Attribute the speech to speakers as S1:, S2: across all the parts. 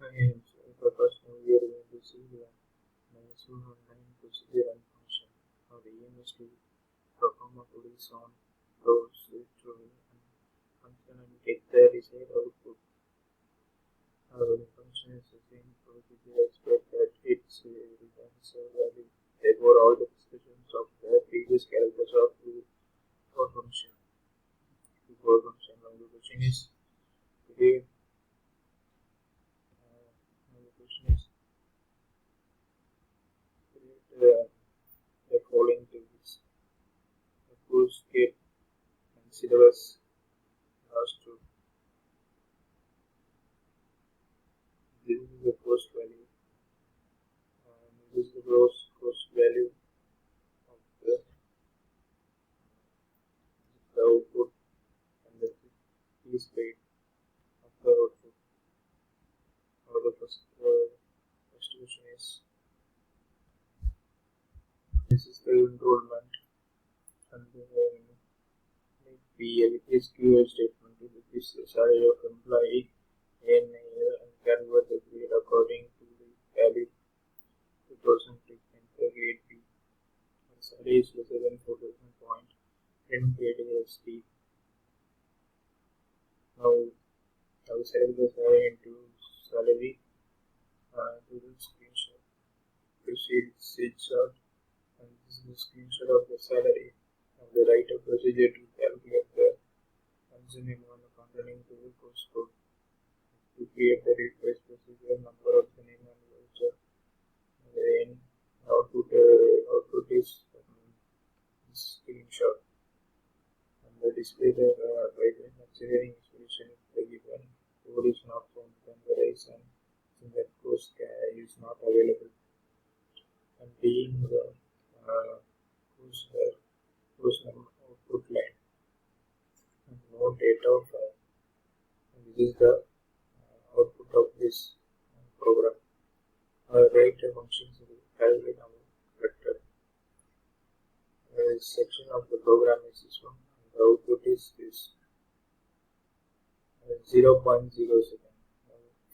S1: And the first one we are going to see the Mysore online procedure and function. Our aim is to perform a police on those to function and get the desired output. The function is the same procedure expect that it's returns a value. Therefore, all the discussions of the previous characters are true for function. For function, now the question is today. The question is create the following tables: the course scape and syllabus last two. This is the cost value. This is the gross cost value of the output and the fees paid of the output. Now the first question is this is the enrollment and the SQL statement to this salary of employee in a year and convert the grade according to the value 2000 and the grade B. The salary is lesser than 4,000 point and grade is D. Now I will select the salary into salary to the screenshot. Proceed screenshot, and this is the screenshot of the salary. And the write a procedure to calculate the consuming one containing to the course code. To create the request procedure, number of the name and voucher. Then output is screenshot. And the display the by the considering expression if the given code is not found, then the reason that course is not available. And being the course output line and no data file. And this is the output of this program. Write a function to calculate our vector. The section of the program is this one. And the output is this 0.0 second.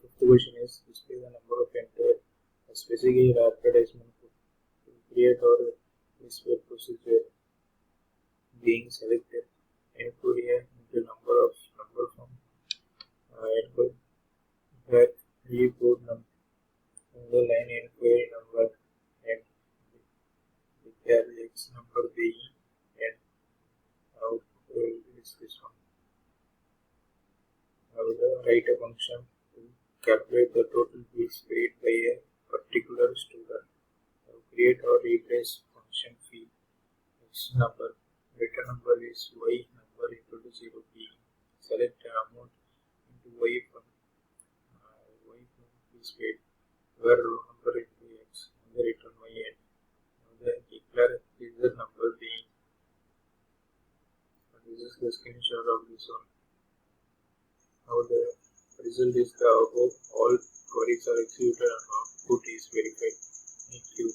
S1: Fifth question is display the number of enter a specific advertisement to create or display procedure being selected. Input here into number from input back report number and the line inquiry number and the carry X number being and output is this one. Now the write a function to calculate the total fees paid by a particular student. Now create or replace function fee X number. Return number is Y number equal to 0 B. Select an amount into Y from fees paid where row number into X and the return Y n. Now the declare is the number being, and this is the screenshot of this one. Now the result is the above all queries are executed and output is verified. Thank you.